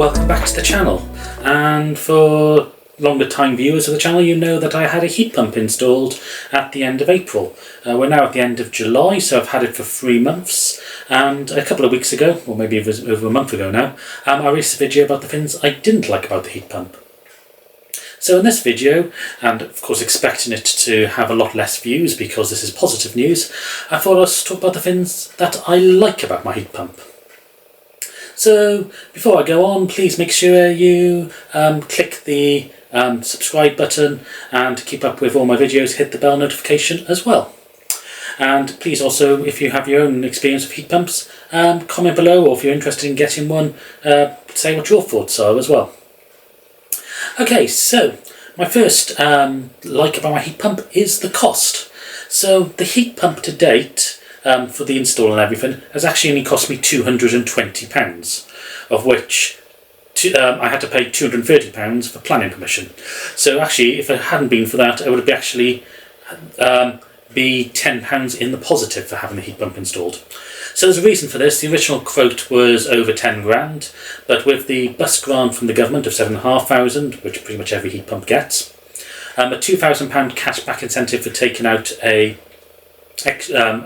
welcome back to the channel, and for longer time viewers of the channel you know that I had a heat pump installed at the end of April. We're now at the end of July, so I've had it for 3 months, and a couple of weeks ago, or maybe it was over a month ago now, I released a video about the things I didn't like about the heat pump. So in this video, and of course expecting it to have a lot less views because this is positive news, I thought I'd talk about the things that I like about my heat pump. So before I go on, please make sure you click the subscribe button, and to keep up with all my videos, hit the bell notification as well. And please also, if you have your own experience with heat pumps, comment below, or if you're interested in getting one, say what your thoughts are as well. Okay, so my first like about my heat pump is the cost. So the heat pump to date, for the install and everything, has actually only cost me £220, of which I had to pay £230 for planning permission. So actually, if it hadn't been for that, I would have actually be £10 in the positive for having the heat pump installed. So there's a reason for this. The original quote was over 10 grand, but with the bus grant from the government of £7,500, which pretty much every heat pump gets, a £2,000 cashback incentive for taking out a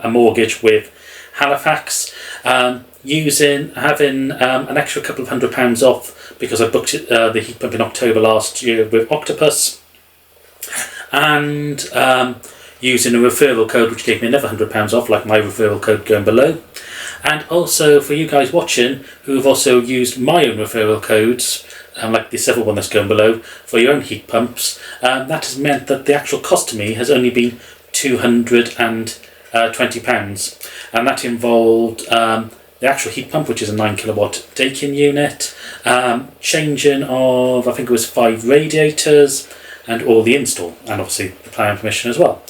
mortgage with Halifax, having an extra couple of £100 off because I booked the heat pump in October last year with Octopus, and using a referral code which gave me another £100 off, like my referral code going below. And also for you guys watching who have also used my own referral codes, like this other one that's going below, for your own heat pumps, that has meant that the actual cost to me has only been £220, and that involved the actual heat pump, which is a 9 kilowatt Daikin unit, changing of, I think it was 5 radiators, and all the install, and obviously the planning permission as well.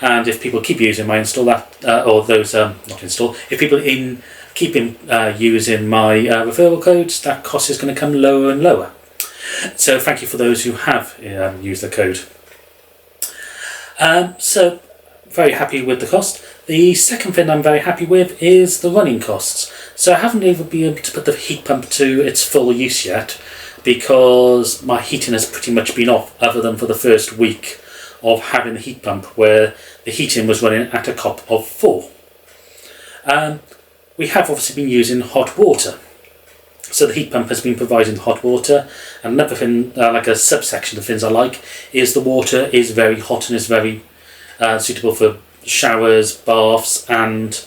And if people keep using my install, if people keep using my referral codes, that cost is going to come lower and lower. So thank you for those who have used the code. So very happy with the cost. The second thing I'm very happy with is the running costs. So I haven't even been able to put the heat pump to its full use yet, because my heating has pretty much been off, other than for the first week of having the heat pump, where the heating was running at a cop of 4. We have obviously been using hot water. So the heat pump has been providing hot water, and another thing, like a subsection of things I like, is the water is very hot and is very suitable for showers, baths, and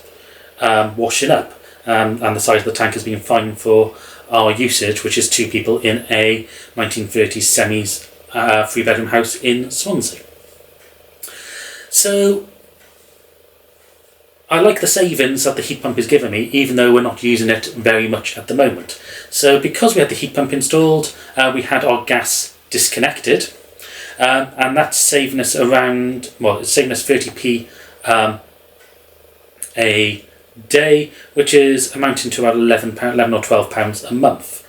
washing up. And the size of the tank has been fine for our usage, which is 2 people in a 1930s semis 3-bedroom house in Swansea. So I like the savings that the heat pump is giving me, even though we're not using it very much at the moment. So because we had the heat pump installed, we had our gas disconnected, and that's saving us around, well, it's saving us 30p a day, which is amounting to about £11 or £12 a month.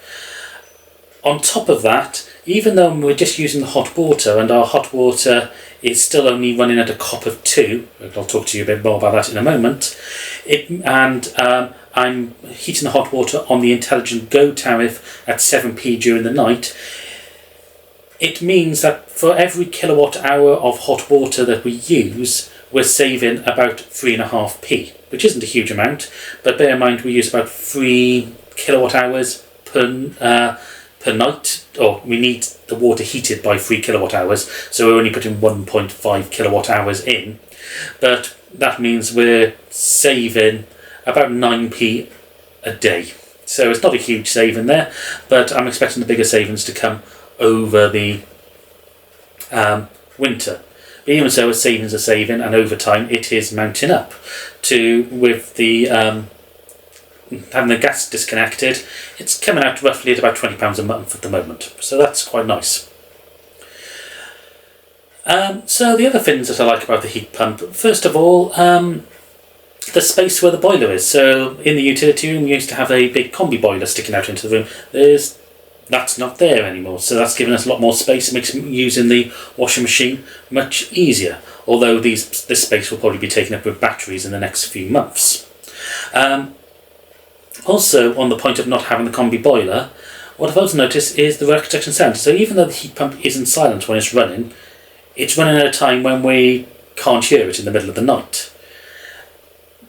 On top of that, even though we're just using the hot water, and our hot water is still only running at a cop of 2, I'll talk to you a bit more about that in a moment, I'm heating the hot water on the Intelligent Go tariff at 7p during the night. It means that for every kilowatt hour of hot water that we use, we're saving about 3.5p, which isn't a huge amount, but bear in mind we use about 3 kilowatt hours per night, or we need the water heated by 3 kilowatt hours, so we're only putting 1.5 kilowatt hours in, but that means we're saving about 9p a day. So it's not a huge saving there, but I'm expecting the bigger savings to come over the winter. But even so, as savings are saving, and over time it is mounting up to, with the having the gas disconnected, it's coming out roughly at about £20 a month at the moment, so that's quite nice. So the other things that I like about the heat pump, first of all, the space where the boiler is. So in the utility room we used to have a big combi boiler sticking out into the room. That's not there anymore, so that's given us a lot more space. It makes using the washing machine much easier, although this space will probably be taken up with batteries in the next few months. Also, on the point of not having the combi boiler, what I've also noticed is the wear protection sound. So even though the heat pump isn't silent when it's running at a time when we can't hear it in the middle of the night.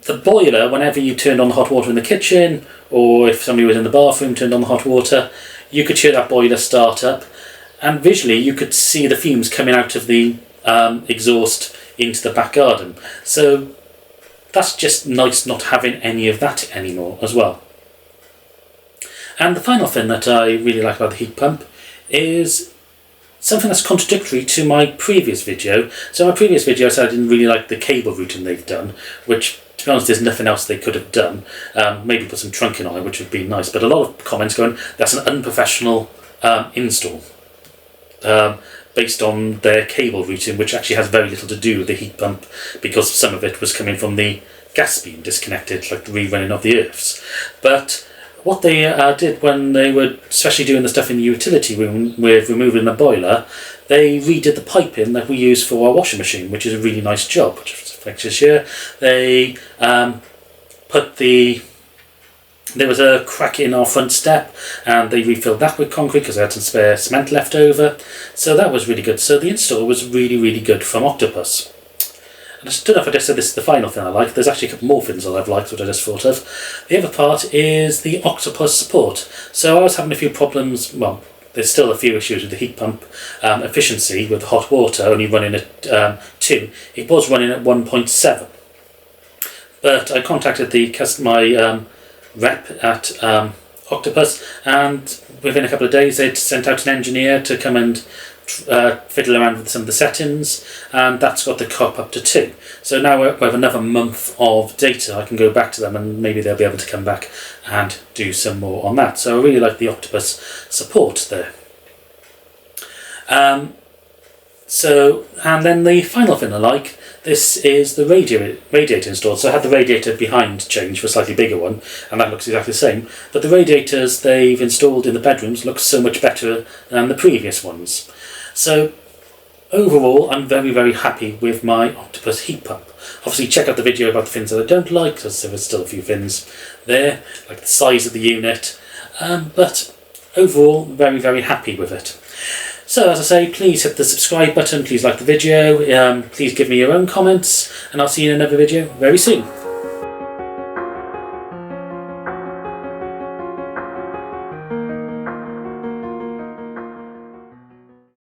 The boiler, whenever you turned on the hot water in the kitchen, or if somebody was in the bathroom turned on the hot water, you could hear that boiler start up, and visually you could see the fumes coming out of the exhaust into the back garden. So that's just nice not having any of that anymore as well. And the final thing that I really like about the heat pump is something that's contradictory to my previous video. So my previous video I said I didn't really like the cable routing they've done, which to be honest there's nothing else they could have done. Maybe put some trunking on it, which would be nice, but a lot of comments going, that's an unprofessional install. Based on their cable routing, which actually has very little to do with the heat pump, because some of it was coming from the gas being disconnected, like the rerunning of the earths. But what they did when they were especially doing the stuff in the utility room with removing the boiler, they redid the piping that we use for our washing machine, which is a really nice job, which is fixtures here. They there was a crack in our front step, and they refilled that with concrete because they had some spare cement left over. So that was really good. So the install was really, really good from Octopus. And I don't know if I just said this is the final thing I like. There's actually a couple more things that I've liked, which I just thought of. The other part is the Octopus Support. So I was having a few problems, well, there's still a few issues with the heat pump efficiency with the hot water only running at 2. It was running at 1.7. But I contacted my rep at Octopus, and within a couple of days they'd sent out an engineer to come and fiddle around with some of the settings, and that's got the cop up to 2. So now we have another month of data. I can go back to them and maybe they'll be able to come back and do some more on that. So I really like the Octopus Support there. And then the final thing I like, this is the radiator installed. So I had the radiator behind changed for a slightly bigger one, and that looks exactly the same. But the radiators they've installed in the bedrooms look so much better than the previous ones. So overall, I'm very, very happy with my Octopus heat pump. Obviously, check out the video about the things that I don't like, because there are still a few things there, like the size of the unit. But overall, very, very happy with it. So as I say, please hit the subscribe button, please like the video, please give me your own comments, and I'll see you in another video very soon.